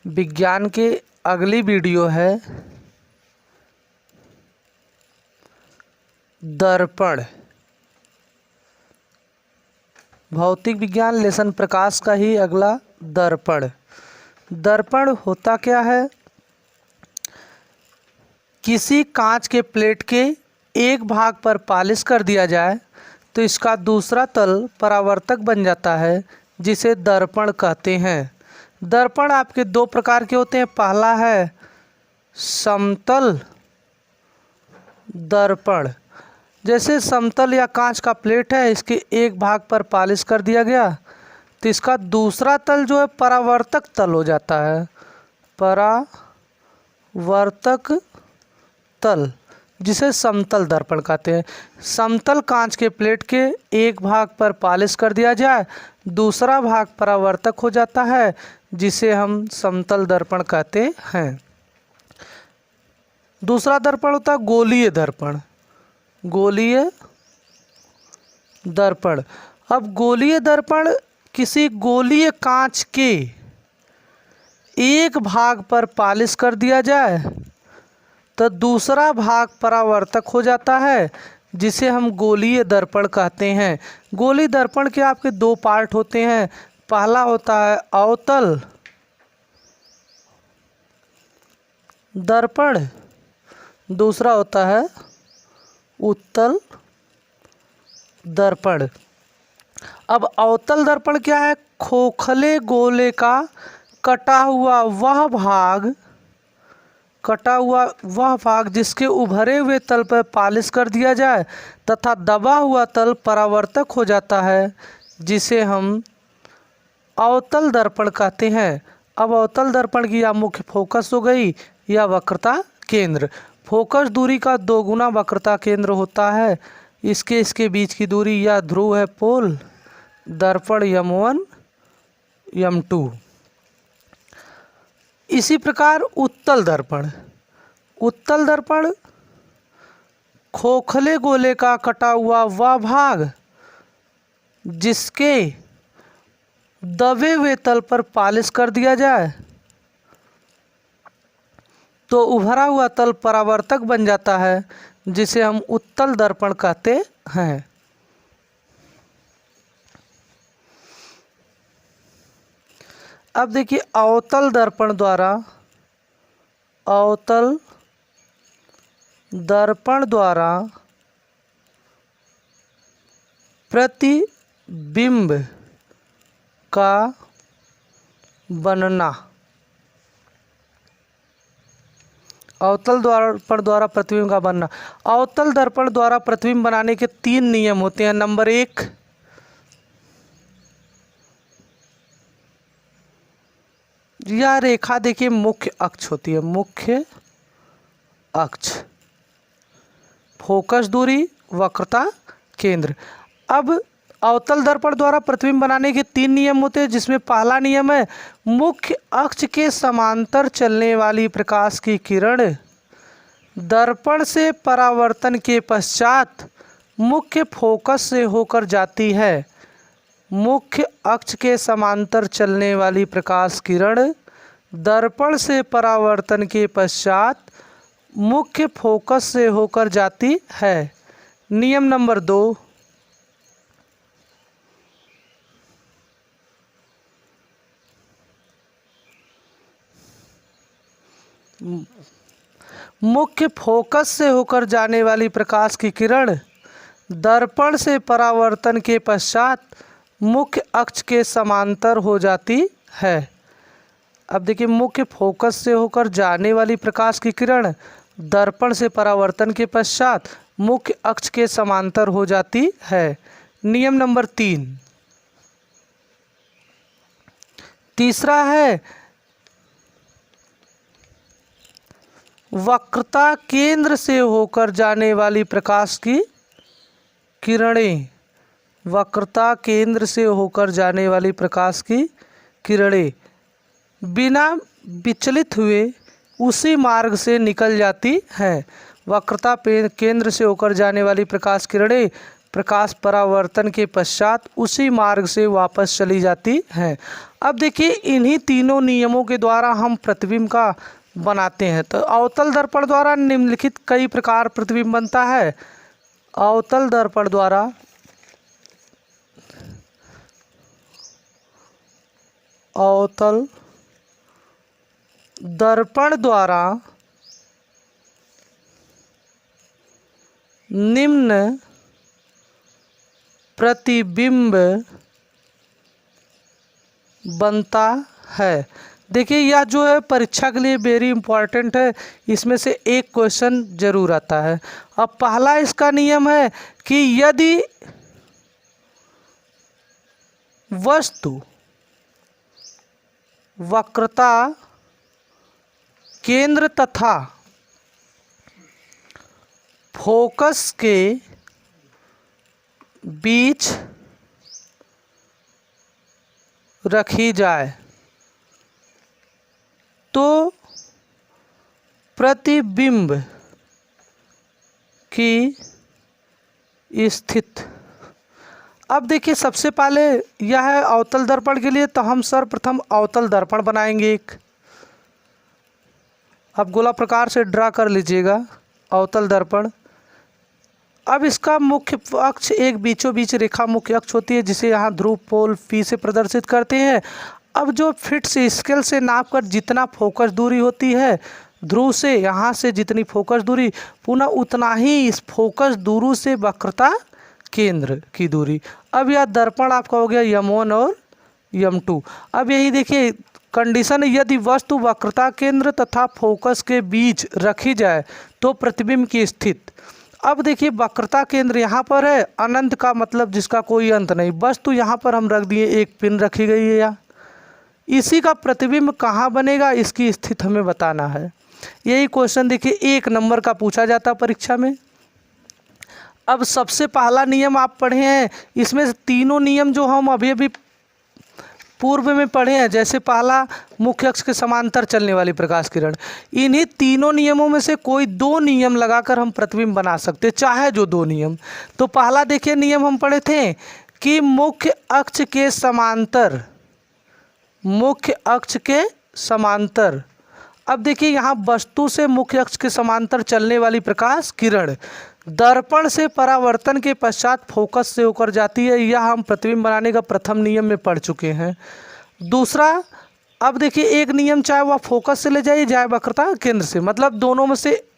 विज्ञान की अगली वीडियो है दर्पण। भौतिक विज्ञान लेसन प्रकाश का ही अगला दर्पण। दर्पण होता क्या है? किसी कांच के प्लेट के एक भाग पर पॉलिश कर दिया जाए तो इसका दूसरा तल परावर्तक बन जाता है, जिसे दर्पण कहते हैं। दर्पण आपके दो प्रकार के होते हैं। पहला है समतल दर्पण। जैसे समतल या कांच का प्लेट है, इसके एक भाग पर पॉलिश कर दिया गया तो इसका दूसरा तल जो है परावर्तक तल हो जाता है। परावर्तक तल, जिसे समतल दर्पण कहते हैं। समतल कांच के प्लेट के एक भाग पर पॉलिश कर दिया जाए, दूसरा भाग परावर्तक हो जाता है, जिसे हम समतल दर्पण कहते हैं। दूसरा दर्पण होता है गोलीय दर्पण। गोलीय दर्पण। अब गोलीय दर्पण किसी गोलीय कांच के एक भाग पर पॉलिश कर दिया जाए तो दूसरा भाग परावर्तक हो जाता है, जिसे हम गोलीय दर्पण कहते हैं। गोलीय दर्पण के आपके दो पार्ट होते हैं। पहला होता है अवतल दर्पण, दूसरा होता है उत्तल दर्पण। अब अवतल दर्पण क्या है? खोखले गोले का कटा हुआ वह भाग जिसके उभरे हुए तल पर पॉलिश कर दिया जाए तथा दबा हुआ तल परावर्तक हो जाता है, जिसे हम अवतल दर्पण कहते हैं। अब अवतल दर्पण की या मुख्य फोकस हो गई या वक्रता केंद्र। फोकस दूरी का दोगुना वक्रता केंद्र होता है। इसके बीच की दूरी या ध्रुव है पोल। दर्पण M1 M2। इसी प्रकार उत्तल दर्पण खोखले गोले का कटा हुआ वह भाग जिसके दबे हुए तल पर पॉलिश कर दिया जाए तो उभरा हुआ तल परावर्तक बन जाता है, जिसे हम उत्तल दर्पण कहते हैं। अब देखिए अवतल दर्पण द्वारा प्रतिबिंब का बनना। अवतल दर्पण द्वारा प्रतिबिंब का बनना। अवतल दर्पण द्वारा प्रतिबिंब बनाने के 3 नियम होते हैं। नंबर 1, यह रेखा देखिए मुख्य अक्ष होती है। मुख्य अक्ष, फोकस दूरी, वक्रता केंद्र। अब अवतल दर्पण द्वारा प्रतिबिंब बनाने के 3 नियम होते हैं, जिसमें पहला नियम है मुख्य अक्ष के समांतर चलने वाली प्रकाश की किरण दर्पण से परावर्तन के पश्चात मुख्य फोकस से होकर जाती है। मुख्य अक्ष के समांतर चलने वाली प्रकाश किरण दर्पण से परावर्तन के पश्चात मुख्य फोकस से होकर जाती है। नियम नंबर 2, मुख्य फोकस से होकर जाने वाली प्रकाश की किरण दर्पण से परावर्तन के पश्चात मुख्य अक्ष के समांतर हो जाती है। अब देखिए मुख्य फोकस से होकर जाने वाली प्रकाश की किरण दर्पण से परावर्तन के पश्चात मुख्य अक्ष के समांतर हो जाती है। नियम नंबर 3, तीसरा है वक्रता केंद्र से होकर जाने वाली प्रकाश की किरणें। वक्रता केंद्र से होकर जाने वाली प्रकाश की किरणें बिना विचलित हुए उसी मार्ग से निकल जाती हैं। वक्रता केंद्र से होकर जाने वाली प्रकाश किरणें प्रकाश परावर्तन के पश्चात उसी मार्ग से वापस चली जाती है। अब देखिए इन्हीं तीनों नियमों के द्वारा हम प्रतिबिंब का बनाते हैं। तो अवतल दर्पण द्वारा निम्नलिखित कई प्रकार प्रतिबिंब बनता है। अवतल दर्पण द्वारा निम्न प्रतिबिंब बनता है। देखिए यह जो है परीक्षा के लिए वेरी इंपॉर्टेंट है, इसमें से एक क्वेश्चन जरूर आता है। अब पहला इसका नियम है कि यदि वस्तु वक्रता केंद्र तथा फोकस के बीच रखी जाए तो प्रतिबिंब की स्थिति। अब देखिए सबसे पहले यह है अवतल दर्पण के लिए, तो हम सर्वप्रथम अवतल दर्पण बनाएंगे एक। अब गोला प्रकार से ड्रा कर लीजिएगा अवतल दर्पण। अब इसका मुख्य अक्ष एक बीचों बीच रेखा मुख्य अक्ष होती है, जिसे यहाँ ध्रुव पोल P से प्रदर्शित करते हैं। अब जो फिट से स्केल से नाप कर जितना फोकस दूरी होती है ध्रुव से, यहाँ से जितनी फोकस दूरी, पुनः उतना ही इस फोकस दूरी से वक्रता केंद्र की दूरी। अब यह दर्पण आपका हो गया M1 और M2। अब यही देखिए कंडीशन है, यदि वस्तु वक्रता केंद्र तथा फोकस के बीच रखी जाए तो प्रतिबिंब की स्थिति। अब देखिए वक्रता केंद्र यहाँ पर है, अनंत का मतलब जिसका कोई अंत नहीं। वस्तु यहाँ पर हम रख दिए, एक पिन रखी गई है या इसी का प्रतिबिंब कहाँ बनेगा, इसकी स्थिति हमें बताना है। यही क्वेश्चन देखिए 1 नंबर का पूछा जाता परीक्षा में। अब सबसे पहला नियम आप पढ़े हैं, इसमें से तीनों नियम जो हम अभी अभी पूर्व में पढ़े हैं, जैसे पहला मुख्य अक्ष के समांतर चलने वाली प्रकाश किरण, इन्हीं तीनों नियमों में से कोई 2 नियम लगाकर हम प्रतिबिंब बना सकते हैं, चाहे जो 2 नियम। तो पहला देखिए नियम हम पढ़े थे कि मुख्य अक्ष के समांतर। अब देखिए यहाँ वस्तु से मुख्य अक्ष के समांतर चलने वाली प्रकाश किरण दर्पण से परावर्तन के पश्चात फोकस से होकर जाती है। यह हम प्रतिबिंब बनाने का प्रथम नियम में पढ़ चुके हैं। दूसरा, अब देखिए एक नियम चाहे वह फोकस से ले जाइए चाहे वक्रता केंद्र से, मतलब दोनों में से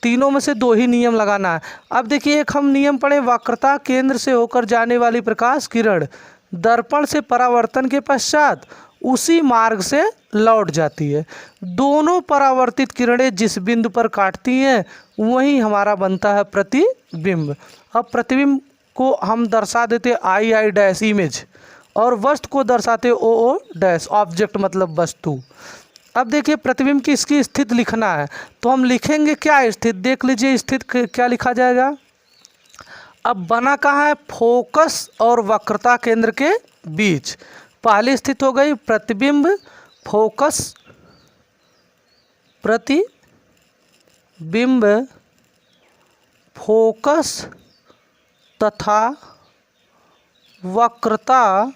तीनों में से 2 ही नियम लगाना है। अब देखिए एक हम नियम पढ़े, वक्रता केंद्र से होकर जाने वाली प्रकाश किरण दर्पण से परावर्तन के पश्चात उसी मार्ग से लौट जाती है। दोनों परावर्तित किरणें जिस बिंदु पर काटती हैं वही हमारा बनता है प्रतिबिंब। अब प्रतिबिंब को हम दर्शा देते आई डैश इमेज, और वस्तु को दर्शाते ओ डैश ऑब्जेक्ट मतलब वस्तु। अब देखिए प्रतिबिंब की इसकी स्थिति लिखना है, तो हम लिखेंगे क्या स्थिति, देख लीजिए स्थिति क्या लिखा जाएगा। अब बना कहाँ है, फोकस और वक्रता केंद्र के बीच। पहली स्थिति हो गई प्रतिबिंब फोकस तथा वक्रता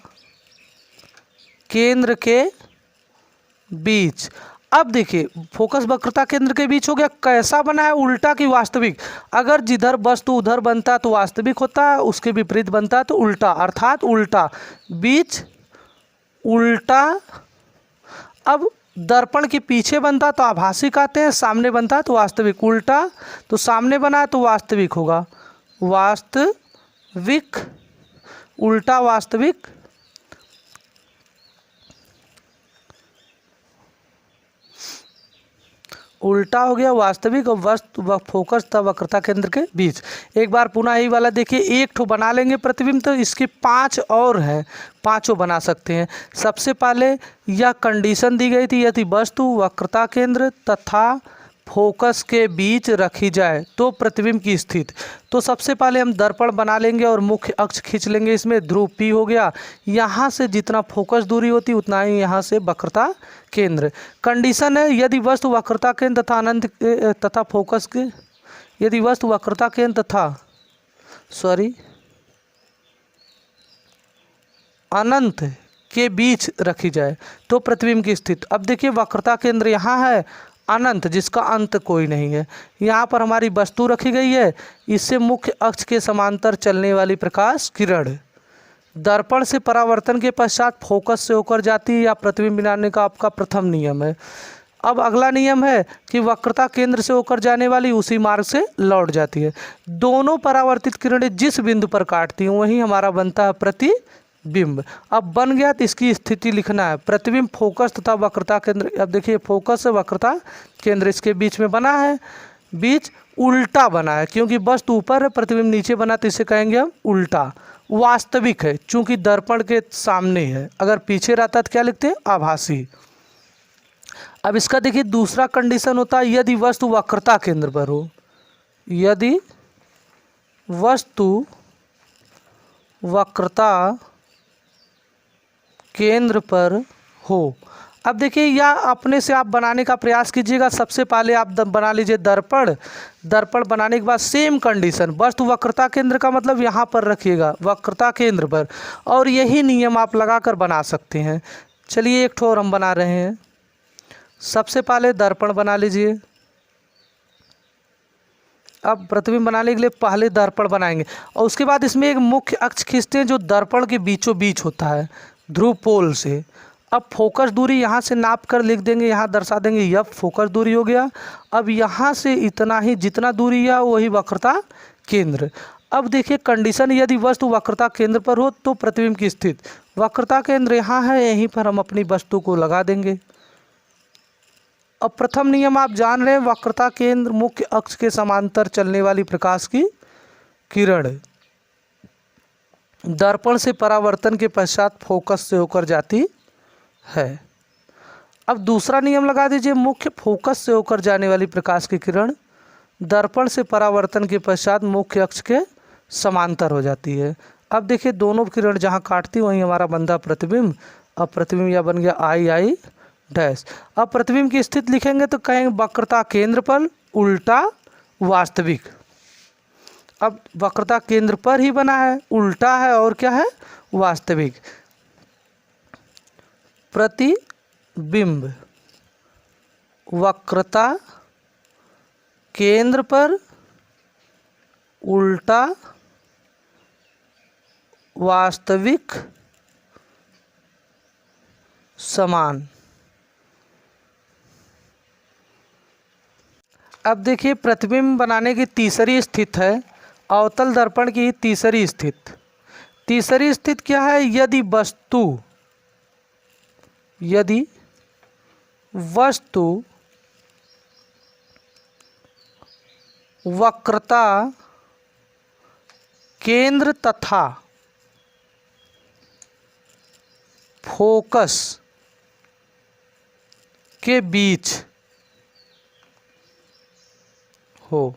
केंद्र के बीच। अब देखिए फोकस वक्रता केंद्र के बीच हो गया, कैसा बना है, उल्टा की वास्तविक। अगर जिधर वस्तु उधर बनता है तो वास्तविक होता है, उसके विपरीत बनता है तो उल्टा, अर्थात उल्टा, बीच उल्टा। अब दर्पण के पीछे बनता तो आभासी कहते हैं, सामने बनता है तो वास्तविक। उल्टा तो सामने बना है तो वास्तविक होगा, वास्तविक, उल्टा वास्तविक। उल्टा हो गया वास्तविक और वस्तु फोकस तथा वक्रता केंद्र के बीच। एक बार पुनः यही वाला देखिए, एक ठो बना लेंगे प्रतिबिंब, तो इसके 5 और हैं, 5 बना सकते हैं। सबसे पहले यह कंडीशन दी गई थी, यदि वस्तु वक्रता केंद्र तथा फोकस के बीच रखी जाए तो प्रतिबिंब की स्थिति। तो सबसे पहले हम दर्पण बना लेंगे और मुख्य अक्ष खींच लेंगे, इसमें ध्रुव P हो गया। यहाँ से जितना फोकस दूरी होती उतना ही यहाँ से वक्रता केंद्र। कंडीशन है, यदि वस्तु वक्रता केंद्र तथा अनंत तथा फोकस के, यदि वस्तु वक्रता केंद्र तथा अनंत के बीच रखी जाए तो प्रतिबिंब की स्थिति। अब देखिए वक्रता केंद्र यहाँ है अनंत जिसका अंत कोई नहीं है, यहाँ पर हमारी वस्तु रखी गई है, इससे मुख्य अक्ष के समांतर चलने वाली प्रकाश किरण दर्पण से परावर्तन के पश्चात फोकस से होकर जाती है या प्रतिबिंब बनाने का आपका प्रथम नियम है। अब अगला नियम है कि वक्रता केंद्र से होकर जाने वाली उसी मार्ग से लौट जाती है। दोनों परावर्तित किरणें जिस बिंदु पर काटती हैं वहीं हमारा बनता है प्रतिबिंब। अब बन गया तो इसकी स्थिति लिखना है। प्रतिबिंब फोकस तथा वक्रता केंद्र, अब देखिए फोकस वक्रता केंद्र इसके बीच में बना है, बीच उल्टा बना है क्योंकि वस्तु ऊपर है प्रतिबिंब नीचे बना तो इसे कहेंगे हम उल्टा। वास्तविक है चूंकि दर्पण के सामने है, अगर पीछे रहता तो क्या लिखते हैं आभासी। अब इसका देखिए दूसरा कंडीशन होता है यदि वस्तु वक्रता केंद्र पर हो, यदि वस्तु वक्रता केंद्र पर हो। अब देखिए या अपने से आप बनाने का प्रयास कीजिएगा। सबसे पहले आप बना लीजिए दर्पण। दर्पण बनाने के बाद सेम कंडीशन, वस्तु वक्रता केंद्र का मतलब यहाँ पर रखिएगा वक्रता केंद्र पर, और यही नियम आप लगाकर बना सकते हैं। चलिए एक ठो और हम बना रहे हैं। सबसे पहले दर्पण बना लीजिए। अब प्रतिबिंब बनाने के लिए पहले दर्पण बनाएंगे और उसके बाद इसमें एक मुख्य अक्ष खींचते हैं जो दर्पण के बीचों बीच होता है ध्रुव पोल से। अब फोकस दूरी यहाँ से नाप कर लिख देंगे, यहाँ दर्शा देंगे यह फोकस दूरी हो गया। अब यहाँ से इतना ही जितना दूरी है वही वक्रता केंद्र। अब देखिए कंडीशन यदि वस्तु वक्रता केंद्र पर हो तो प्रतिबिंब की स्थिति, वक्रता केंद्र यहाँ है, यहीं पर हम अपनी वस्तु को लगा देंगे। अब प्रथम नियम आप जान रहे हैं, वक्रता केंद्र मुख्य अक्ष के समांतर चलने वाली प्रकाश की किरण दर्पण से परावर्तन के पश्चात फोकस से होकर जाती है। अब दूसरा नियम लगा दीजिए, मुख्य फोकस से होकर जाने वाली प्रकाश की किरण दर्पण से परावर्तन के पश्चात मुख्य अक्ष के समांतर हो जाती है। अब देखिए दोनों किरण जहाँ काटती वहीं हमारा बनता प्रतिबिंब। अब प्रतिबिंब यह बन गया आई आई डैश। अब प्रतिबिंब की स्थिति लिखेंगे तो कहेंगे वक्रता केंद्र पर उल्टा वास्तविक। अब वक्रता केंद्र पर ही बना है, उल्टा है और क्या है वास्तविक। प्रतिबिंब वक्रता केंद्र पर उल्टा वास्तविक समान। अब देखिए प्रतिबिंब बनाने की तीसरी स्थिति है अवतल दर्पण की तीसरी स्थिति। तीसरी स्थिति क्या है, यदि वस्तु वक्रता केंद्र तथा फोकस के बीच हो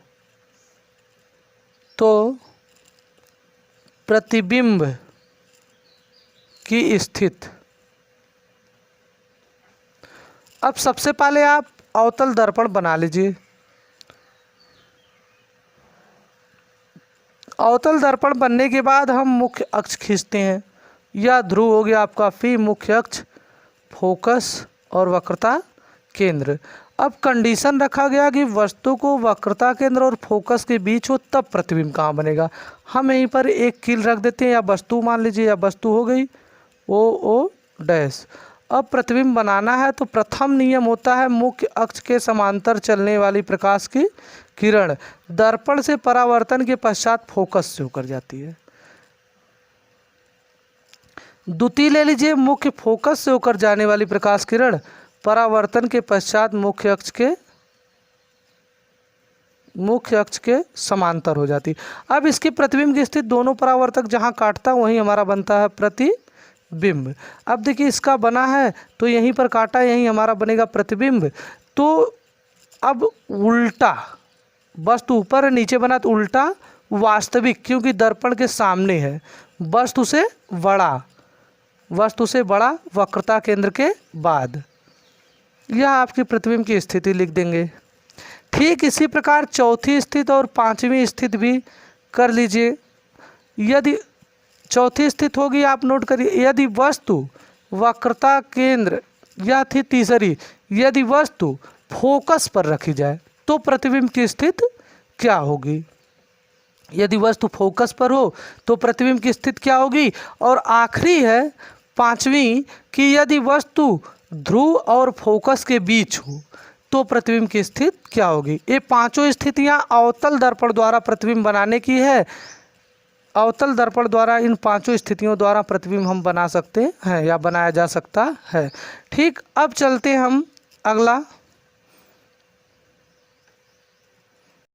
तो प्रतिबिंब की स्थिति। अब सबसे पहले आप अवतल दर्पण बना लीजिए। अवतल दर्पण बनने के बाद हम मुख्य अक्ष खींचते हैं। यह ध्रुव हो गया आपका फी, मुख्य अक्ष, फोकस और वक्रता केंद्र। अब कंडीशन रखा गया कि वस्तु को वक्रता केंद्र और फोकस के बीच हो तब प्रतिबिंब कहाँ बनेगा। हम यहीं पर एक कील रख देते हैं या वस्तु मान लीजिए, या वस्तु हो गई ओ डैश। अब प्रतिबिंब बनाना है तो प्रथम नियम होता है मुख्य अक्ष के समांतर चलने वाली प्रकाश की किरण दर्पण से परावर्तन के पश्चात फोकस से होकर जाती है। द्वितीय ले लीजिए, मुख्य फोकस से होकर जाने वाली प्रकाश किरण परावर्तन के पश्चात मुख्य अक्ष के समांतर हो जाती। अब इसकी प्रतिबिंब की स्थिति दोनों परावर्तक जहां काटता वहीं हमारा बनता है प्रतिबिंब। अब देखिए इसका बना है तो यहीं पर काटा, यहीं हमारा बनेगा प्रतिबिंब। तो अब उल्टा, वस्तु ऊपर है नीचे बना तो उल्टा वास्तविक, क्योंकि दर्पण के सामने है, वस्तु से बड़ा वक्रता केंद्र के बाद। यह आपकी प्रतिबिंब की स्थिति लिख देंगे। ठीक इसी प्रकार चौथी स्थिति और पांचवी स्थिति भी कर लीजिए। यदि चौथी स्थिति होगी, आप नोट करिए, यदि वस्तु वक्रता केंद्र, यह थी तीसरी, यदि वस्तु फोकस पर रखी जाए तो प्रतिबिंब की स्थिति क्या होगी। यदि वस्तु फोकस पर हो तो प्रतिबिंब की स्थिति क्या होगी। और आखिरी है पांचवी कि यदि वस्तु ध्रुव और फोकस के बीच हो तो प्रतिबिंब की स्थिति क्या होगी। ये पांचों स्थितियां अवतल दर्पण द्वारा प्रतिबिंब बनाने की है। अवतल दर्पण द्वारा इन पांचों स्थितियों द्वारा प्रतिबिंब हम बना सकते हैं या बनाया जा सकता है। ठीक, अब चलते हम अगला